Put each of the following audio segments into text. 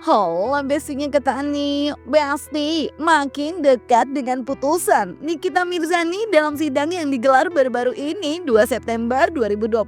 Halo, bestinya kata nih, Besti makin dekat dengan putusan. Nikita Mirzani dalam sidang yang digelar baru-baru ini 2 September 2025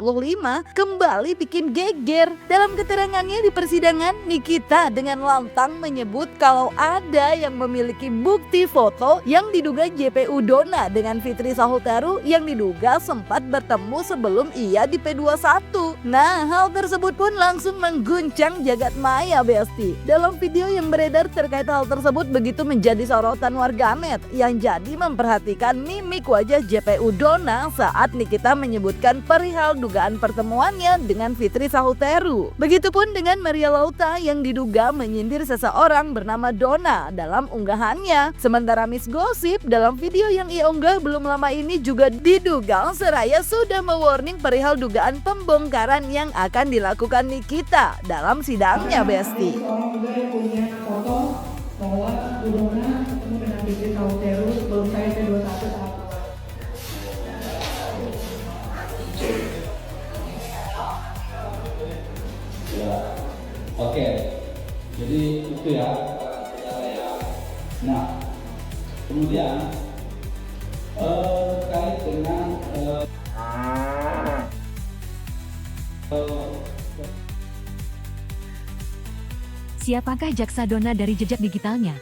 kembali bikin geger. Dalam keterangannya di persidangan, Nikita dengan lantang menyebut kalau ada yang memiliki bukti foto yang diduga JPU Donna dengan Fitri Sahutaru yang diduga sempat bertemu sebelum ia di P21. Nah, hal tersebut pun langsung mengguncang jagat maya, Besti. Dalam video yang beredar terkait hal tersebut begitu menjadi sorotan warganet yang jadi memperhatikan mimik wajah JPU Donna saat Nikita menyebutkan perihal dugaan pertemuannya dengan Fitri Sahutaru. Begitupun dengan Maria Lauta yang diduga menyindir seseorang bernama Donna dalam unggahannya. Sementara Miss Gossip dalam video yang ia unggah belum lama ini juga diduga seraya sudah mewarning perihal dugaan pembongkaran yang akan dilakukan Nikita dalam sidangnya, Besti. Juga yang punya foto bahwa Bu Donna ketemu dengan Fitri Sahutaru sebelum saya P21 tahap awal. Ya, oke. Jadi itu ya. Nah, kemudian terkait dengan Siapakah jaksa Donna dari jejak digitalnya?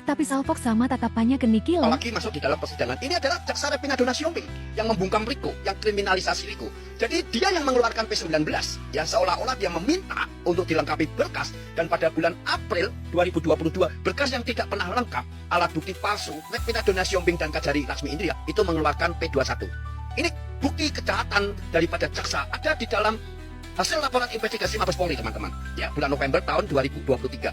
Tapi Salfok sama tatapannya ke Niki loh. Apalagi masuk di dalam persidangan. Ini adalah jaksa Repina Donna Siombing yang membungkam Riko, yang kriminalisasi Riko. Jadi dia yang mengeluarkan P19, ya seolah-olah dia meminta untuk dilengkapi berkas, dan pada bulan April 2022 berkas yang tidak pernah lengkap, alat bukti palsu, Repina Donna Siombing dan Kajari Laksmi Indria itu mengeluarkan P21. Ini bukti kejahatan daripada jaksa ada di dalam hasil laporan investigasi Mabes Polri, teman-teman. Ya, bulan November tahun 2023.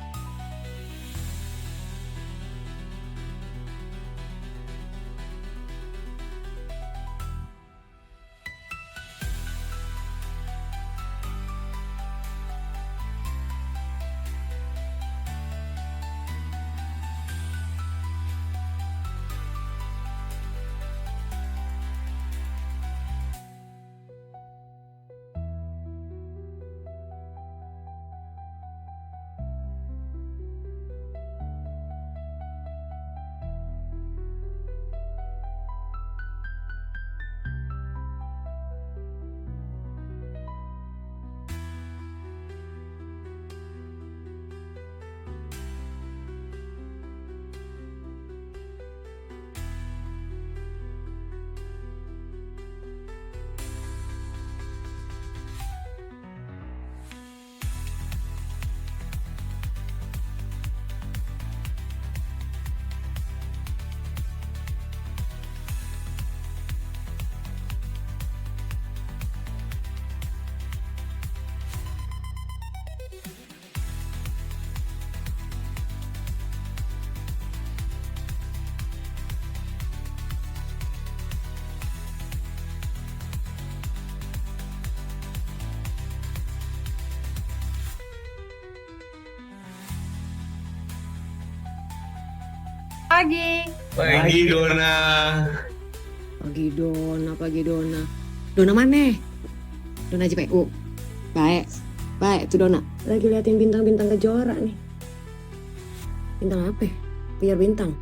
Pagi Donna. Pagi Donna. Donna mana? Donna JPU. Baik tuh Donna. Lagi liatin bintang-bintang kejora nih. Bintang apa? Biar bintang.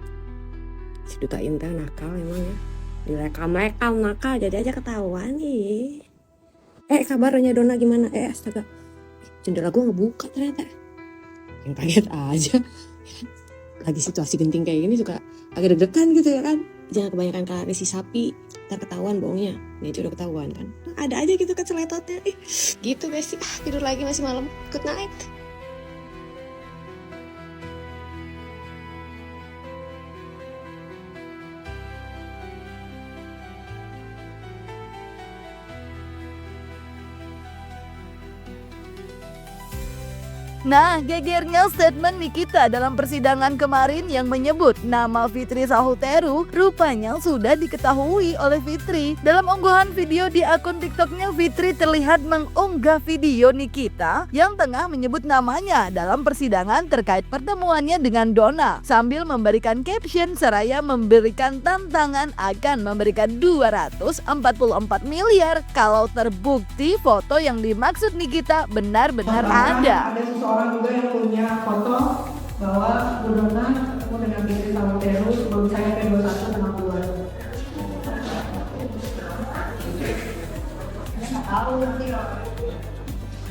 Si Duta Intel nakal emang ya. Direkam nakal jadi aja ketahuan nih. Kabarnya Donna gimana? Astaga. Jendela gue ngebuka ternyata. Yang kaget aja. Lagi situasi genting kayak gini suka agak deg-degan gitu ya kan. Jangan kebanyakan kalori si sapi, ntar ketahuan bohongnya. Nah itu udah ketahuan kan. Ada aja gitu keceletotnya. Gitu Besti. Tidur lagi masih malam. Good night. Nah, gegernya statement Nikita dalam persidangan kemarin yang menyebut nama Fitri Sahutaru rupanya sudah diketahui oleh Fitri. Dalam unggahan video di akun TikToknya, Fitri terlihat mengunggah video Nikita yang tengah menyebut namanya dalam persidangan terkait pertemuannya dengan Donna sambil memberikan caption seraya memberikan tantangan akan memberikan 244 miliar kalau terbukti foto yang dimaksud Nikita benar-benar ada. Ada seseorang juga yang punya foto bahwa Bu Dona ketemu dengan Fitri Samudera sebelum saya P21 tanggal 2.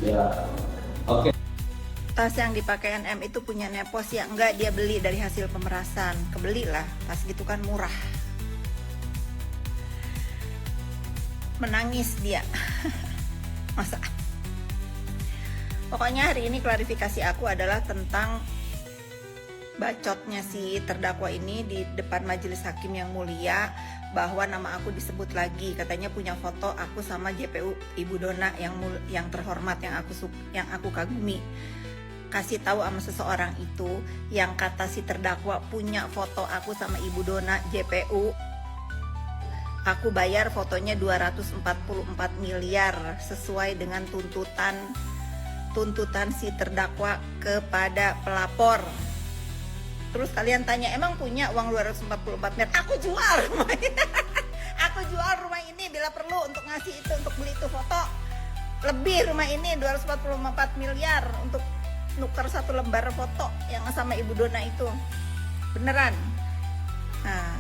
Ya. Oke. Tas yang dipakai NM itu punya Nepos ya? Enggak, dia beli dari hasil pemerasan. Kebeli lah, tas gitu kan murah. Menangis dia. Masa? Pokoknya hari ini klarifikasi aku adalah tentang bacotnya si terdakwa ini di depan majelis hakim yang mulia, bahwa nama aku disebut lagi, katanya punya foto aku sama JPU Ibu Dona yang terhormat, yang aku kagumi. Kasih tahu sama seseorang itu yang kata si terdakwa punya foto aku sama Ibu Dona JPU, aku bayar fotonya 244 miliar sesuai dengan tuntutan si terdakwa kepada pelapor. Terus kalian tanya, emang punya uang 244 miliar? Aku jual rumah ini. Aku jual rumah ini bila perlu untuk ngasih itu, untuk beli itu foto. Lebih rumah ini 244 miliar untuk nuker satu lembar foto yang sama Ibu Dona itu. Beneran. Nah,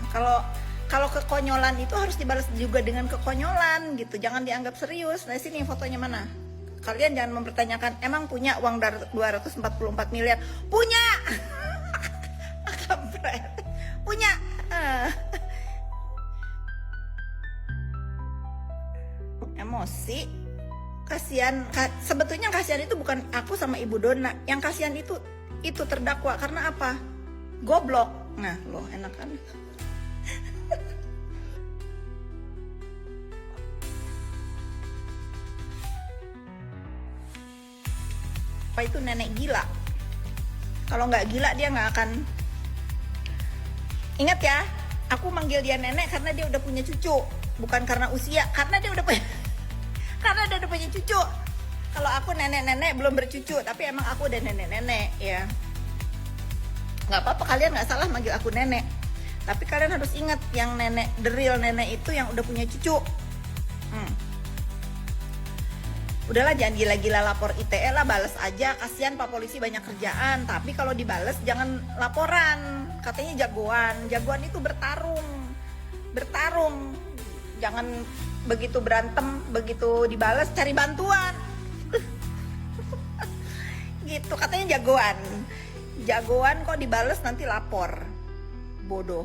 kalau kekonyolan itu harus dibalas juga dengan kekonyolan gitu. Jangan dianggap serius. Nah, sini fotonya mana? Kalian jangan mempertanyakan, emang punya uang 244 miliar? Punya. Punya. Emosi. Kasihan. Sebetulnya kasihan itu bukan aku sama Ibu Dona. Yang kasihan itu terdakwa. Karena apa? Goblok. Nah, loh, enak kan? Apa itu nenek gila? Kalau nggak gila dia nggak akan. Ingat ya, aku manggil dia nenek karena dia udah punya cucu, bukan karena usia, karena dia udah punya cucu. Kalau aku nenek-nenek belum bercucu, tapi emang aku udah nenek-nenek ya. Nggak apa-apa, kalian nggak salah manggil aku nenek, tapi kalian harus ingat yang nenek, the real nenek itu yang udah punya cucu. Udahlah, jangan gila-gila lapor ITE lah, bales aja, kasihan Pak Polisi banyak kerjaan. Tapi kalau dibales jangan laporan, katanya jagoan itu bertarung, jangan begitu berantem, begitu dibales cari bantuan. Gitu, katanya jagoan kok dibales nanti lapor, bodoh.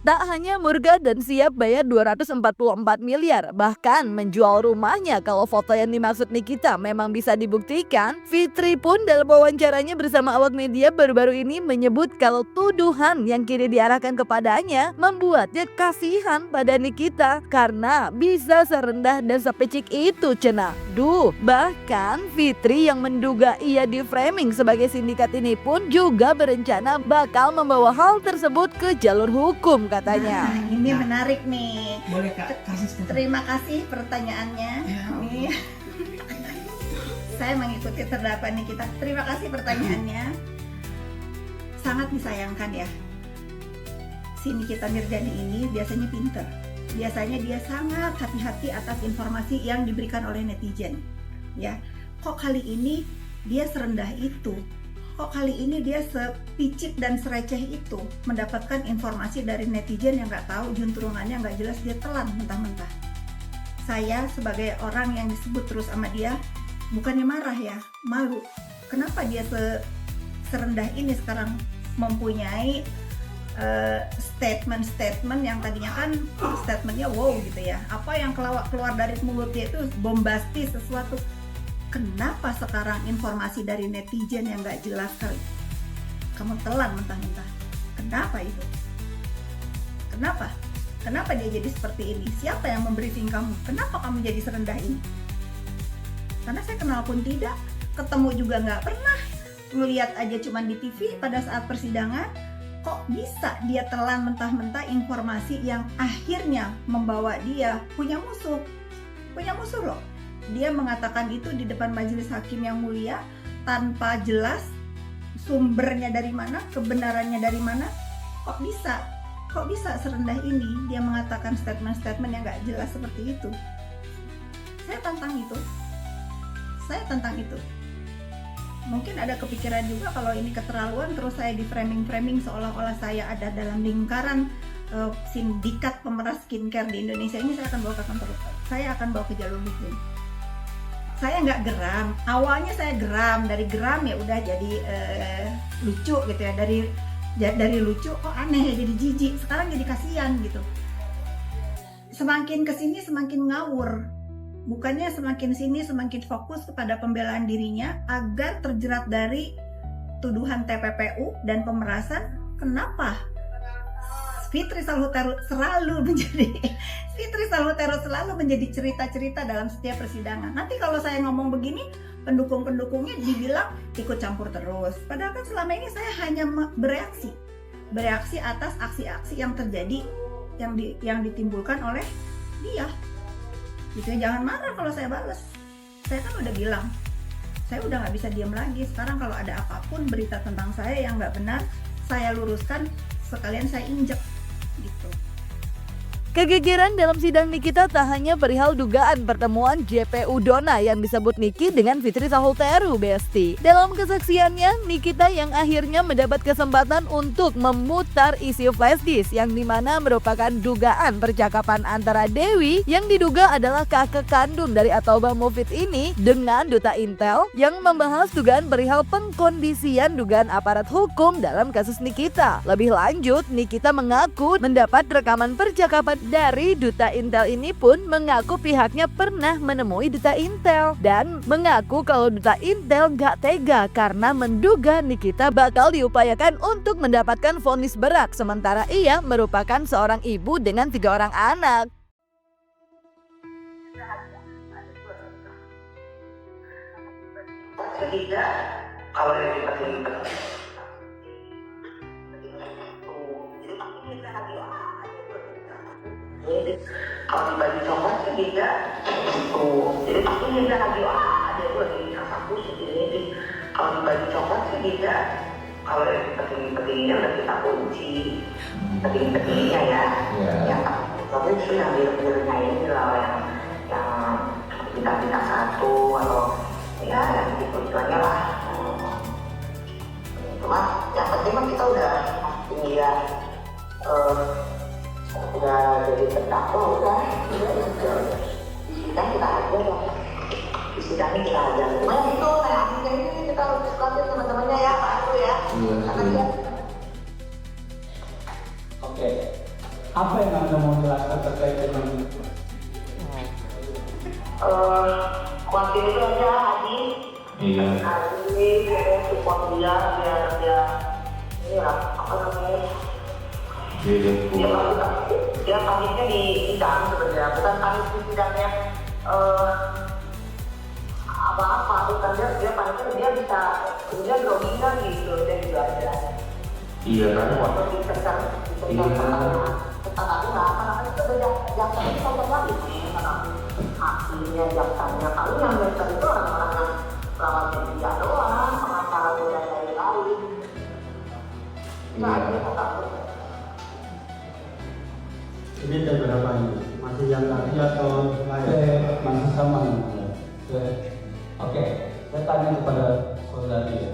Tak hanya murga dan siap bayar 244 miliar, bahkan menjual rumahnya kalau foto yang dimaksud Nikita memang bisa dibuktikan, Fitri pun dalam wawancaranya bersama awak media baru-baru ini menyebut kalau tuduhan yang kini diarahkan kepadanya membuatnya kasihan pada Nikita karena bisa serendah dan sepecik itu cenah. Bahkan Fitri yang menduga ia di-framing sebagai sindikat ini pun juga berencana bakal membawa hal tersebut ke jalur hukum katanya. Nah, ini menarik nih. Boleh Kak, kasih statement. Terima kasih pertanyaannya. Nih. Saya mengikuti terdakwa Nikita. Terima kasih pertanyaannya. Sangat disayangkan ya. Si Nikita Mirzani ini biasanya pinter. Biasanya dia sangat hati-hati atas informasi yang diberikan oleh netizen. Ya, kok kali ini dia serendah itu? Kok kali ini dia sepicik dan sereceh itu mendapatkan informasi dari netizen yang nggak tahu juntrungannya, nggak jelas, dia telan mentah-mentah. Saya sebagai orang yang disebut terus sama dia, bukannya marah ya, malu. Kenapa dia serendah ini sekarang mempunyai statement yang tadinya kan statementnya wow gitu ya, apa yang keluar dari mulutnya itu bombastis sesuatu. Kenapa sekarang informasi dari netizen yang gak jelas kali kamu telan mentah-mentah? Kenapa itu? Kenapa dia jadi seperti ini? Siapa yang membriefing kamu? Kenapa kamu jadi serendah ini? Karena saya kenal pun tidak, ketemu juga gak pernah, ngeliat aja cuma di TV pada saat persidangan. Kok bisa dia telan mentah-mentah informasi yang akhirnya membawa dia punya musuh loh. Dia mengatakan itu di depan majelis hakim yang mulia tanpa jelas sumbernya dari mana, kebenarannya dari mana. Kok bisa serendah ini dia mengatakan statement-statement yang gak jelas seperti itu. Saya tantang itu. mungkin ada kepikiran juga kalau ini keterlaluan, terus saya di framing seolah-olah saya ada dalam lingkaran sindikat pemeras skincare di Indonesia ini. Saya akan bawa ke kantor, saya akan bawa ke jalur hukum. Saya nggak geram, awalnya saya geram, dari geram ya udah jadi lucu gitu ya, dari lucu kok aneh ya, jadi jijik, sekarang jadi kasihan gitu. Semakin kesini semakin ngawur, bukannya semakin sini semakin fokus kepada pembelaan dirinya agar terjerat dari tuduhan TPPU dan pemerasan. Kenapa Fitri Salhuterus selalu menjadi cerita-cerita dalam setiap persidangan? Nanti kalau saya ngomong begini, pendukung-pendukungnya dibilang ikut campur terus. Padahal kan selama ini saya hanya bereaksi atas aksi-aksi yang terjadi, yang ditimbulkan oleh dia. Gitu ya, jangan marah kalau saya balas. Saya kan udah bilang, saya udah nggak bisa diam lagi. Sekarang kalau ada apapun berita tentang saya yang nggak benar, saya luruskan, sekalian saya injek gitu. Kegegeran dalam sidang Nikita tak hanya perihal dugaan pertemuan JPU Dona yang disebut Niki dengan Fitri Salhuteru, Besti. Dalam kesaksiannya, Nikita yang akhirnya mendapat kesempatan untuk memutar isi flash disk yang dimana merupakan dugaan percakapan antara Dewi yang diduga adalah kakak kandung dari Atoba Mufid ini dengan Duta Intel yang membahas dugaan perihal pengkondisian dugaan aparat hukum dalam kasus Nikita. Lebih lanjut, Nikita mengaku mendapat rekaman percakapan dari Duta Intel ini pun mengaku pihaknya pernah menemui Duta Intel dan mengaku kalau Duta Intel gak tega karena menduga Nikita bakal diupayakan untuk mendapatkan vonis berat sementara ia merupakan seorang ibu dengan 3 orang anak. Tidak, kalau yang dipakai kalau dibagi coklat sih beda gitu. Jadi pasti dia lagi ada gue di kasaku sendiri. Kalau dibagi coklat sih beda. Kalau yang penting-pentingnya udah kita kunci, penting-pentingnya ya. Yang tapi itu yang biru-birunya ini lah yang kita satu atau ya yang gitu aja lah. Cuma yang penting kan kita udah ya udah jadi terdakwa udah di sidang kita aja ya, di sidangnya kita aja. Cuma itu akhirnya ini kita harus diskusi teman-temannya ya Pak Aku ya. Karena dia. Oke. Apa yang Anda mau jelaskan terkait dengan kuantin itu aja Haji. Iya. Haji dia support dia biar dia ini lah apa namanya. Dia paniknya di sidang sebenarnya, bukan panik di sidangnya apa-apa, bukan dia paniknya dia bisa kemudian dominan gitu, dia juga ada. Iya kan? Waktu di sekitar tapi nggak apa namanya itu udah jaksa itu contoh lagi karena hakimnya jaksanya kalau yang biasa itu orang-orang yang lawan dia doang, pengacara dan lain-lain. Nah dia takut. Ini ada berapa ini? Masih yang tadi atau masih sama? Oke, saya tanya kepada saudari ya,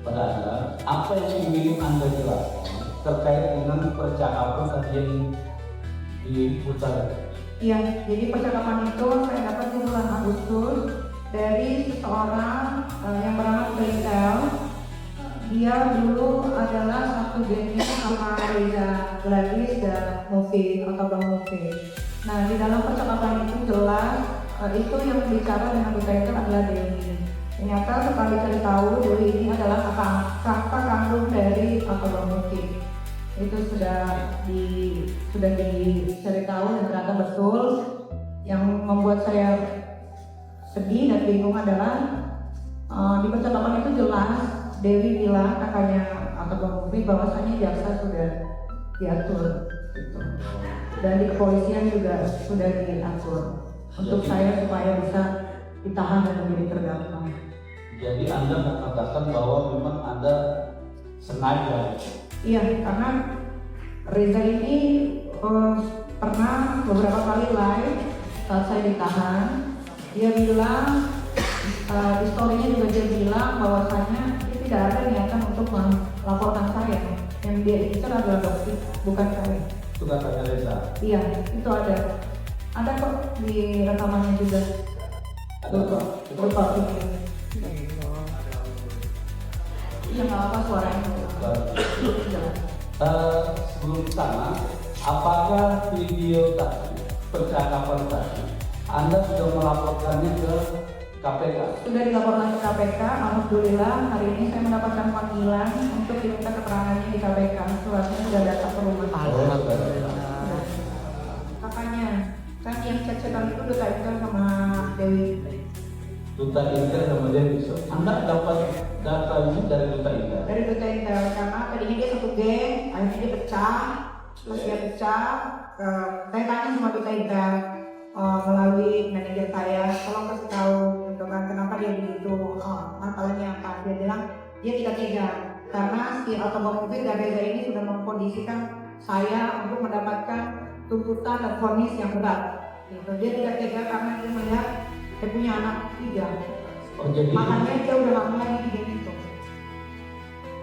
pada Anda, apa yang ingin Anda jelaskan terkait dengan percakapan tadi yang diputar? Iya, jadi percakapan itu saya dapat di bulan Agustus dari seseorang yang bernama Intel. Dia dulu adalah satu gengnya sama Reza Gladys dan Mufid atau Bang Mufid. Nah di dalam percakapan itu jelas itu yang bicara dengan Duta itu adalah Dewi. Ternyata setelah dicari tahu Dewi ini adalah kakak kandung dari Bang Mufid. Itu sudah dicari tahu dan ternyata betul. Yang membuat saya sedih dan bingung adalah di percakapan itu jelas Dewi bilang kakaknya atau Bang Mufid bahwasanya jaksa sudah diatur gitu. Dan di kepolisian juga sudah diatur untuk saya supaya bisa ditahan dan menjadi terdakwa. Jadi Anda mengatakan bahwa memang Anda sengaja? Iya, karena Reza ini pernah beberapa kali live saat saya ditahan. Dia bilang Di story-nya juga dia bilang bahwasannya dia tidak ada niatan untuk melaporkan saya. Yang dia incar adalah dokter, bukan saya. Itu katanya Reza. Iya, itu ada. Ada kok di rekamannya juga. Berupa video. Iya, nggak apa suaranya. Sebelum sana, apakah video tadi, percakapan tadi, Anda sudah melaporkannya ke KPK? Sudah dilaporkan ke KPK, alhamdulillah hari ini saya mendapatkan panggilan untuk diminta keterangannya di KPK. Suratnya sudah datang ke rumah. Kakaknya, kan yang chat-chatan itu Duta Intel sama Dewi. Duta Intel sama Dewi. Anda dapat data ini dari Duta Intel? Dari Duta Intel, karena tadinya dia satu geng, akhirnya dia pecah. Terus dia pecah, saya tanya sama Duta Intel melalui manajer saya, tolong kasih tahu gitu kan, kenapa dia begitu, masalahnya apa. Dia bilang dia tidak tega karena si otomobil dan Reza ini sudah mengkondisikan saya untuk mendapatkan tuntutan dan vonis yang berat gitu. Dia tidak tega karena dia melihat dia punya anak 3. Oh, jadi Makanya dia udah lama lagi di game itu.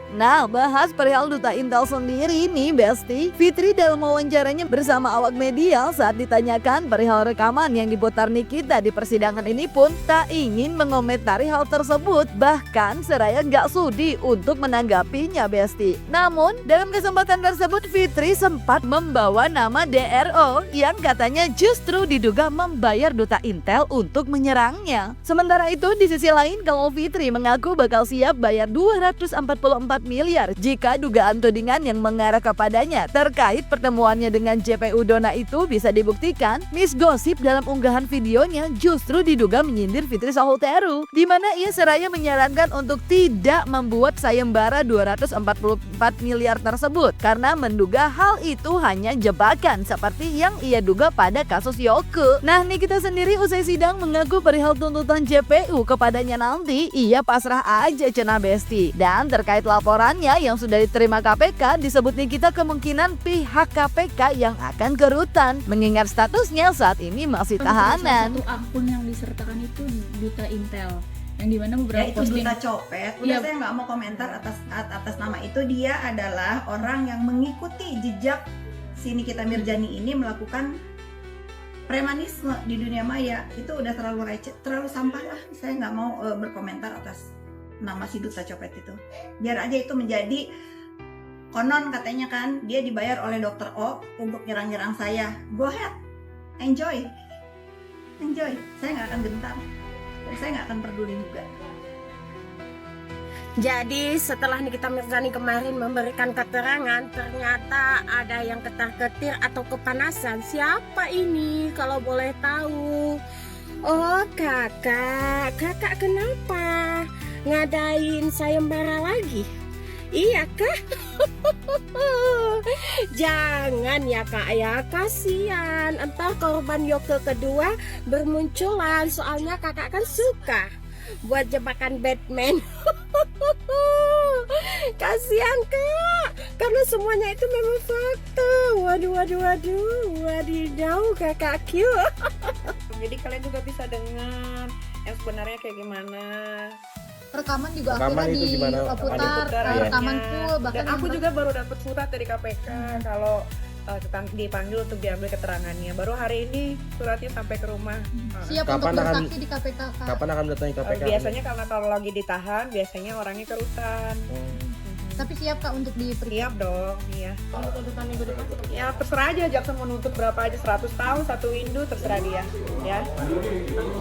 Nah, bahas perihal Duta Intel sendiri nih Besti. Fitri dalam wawancaranya bersama awak media saat ditanyakan perihal rekaman yang diputar Nikita di persidangan ini pun tak ingin mengomentari hal tersebut. Bahkan seraya gak sudi untuk menanggapinya Besti. Namun dalam kesempatan tersebut Fitri sempat membawa nama DRO yang katanya justru diduga membayar Duta Intel untuk menyerangnya. Sementara itu di sisi lain kalau Fitri mengaku bakal siap bayar 244 miliar jika dugaan tudingan yang mengarah kepadanya terkait pertemuannya dengan JPU Dona itu bisa dibuktikan. Miss Gosip dalam unggahan videonya justru diduga menyindir Fitri Sahuteru, di mana ia seraya menyarankan untuk tidak membuat sayembara 244 miliar tersebut karena menduga hal itu hanya jebakan seperti yang ia duga pada kasus Yoke. Nah, Nikita sendiri usai sidang mengaku perihal tuntutan JPU kepadanya nanti ia pasrah aja cenah Besti. Dan terkait laporannya yang sudah diterima KPK, disebut Nikita kemungkinan pihak KPK yang akan ke rutan mengingat statusnya saat ini masih tahanan. Satu akun yang disertakan itu Duta Intel, yang dimana beberapa Ya itu posting. Duta Copet. Udah Iya. saya nggak mau komentar atas nama itu. Dia adalah orang yang mengikuti jejak si Nikita Mirzani ini melakukan premanisme di dunia maya. Itu udah terlalu receh, terlalu sampah lah. Saya nggak mau berkomentar atas nama si Duta Copet itu. Biar aja itu menjadi konon katanya kan dia dibayar oleh Dr. O untuk nyerang-nyerang saya. Go ahead, enjoy. Saya nggak akan gentar. Dan saya nggak akan peduli juga. Jadi setelah Nikita Mirzani kemarin memberikan keterangan, ternyata ada yang ketar-ketir atau kepanasan. Siapa ini kalau boleh tahu? Oh kakak kenapa ngadain sayembara lagi? Iya kah? Jangan ya kak ya, kasihan. Entar korban Yoke kedua bermunculan. Soalnya kakak kan suka buat jebakan Batman. Kasihan kak, karena semuanya itu memang fakta. Wadidaw kakak Q. Jadi kalian juga bisa dengar yang sebenarnya kayak gimana. Rekaman juga Rekaman akhirnya itu gimana? diputar, Iya. rekaman full, bahkan Dan aku juga baru dapat surat dari KPK kalau dipanggil untuk diambil keterangannya. Baru hari ini suratnya sampai ke rumah. siap Kapan untuk akan- bersaksi di KPK Kak. Kapan akan mendatangi KPK? Biasanya karena kalau lagi ditahan, biasanya orangnya ke rutan. Tapi siap Kak untuk diperiksa. Siap dong, iya. Kalau tuntutan minggu depan? Ya terserah aja, jaksa mau nuntut berapa aja, 100 tahun, 1 windu, terserah dia. Ya.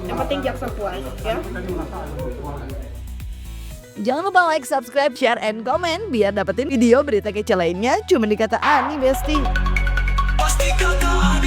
Yang penting jaksa puas, ya. Jangan lupa like, subscribe, share, and comment biar dapetin video berita kece lainnya cuma di Kata Ani Besti. Pasti kakak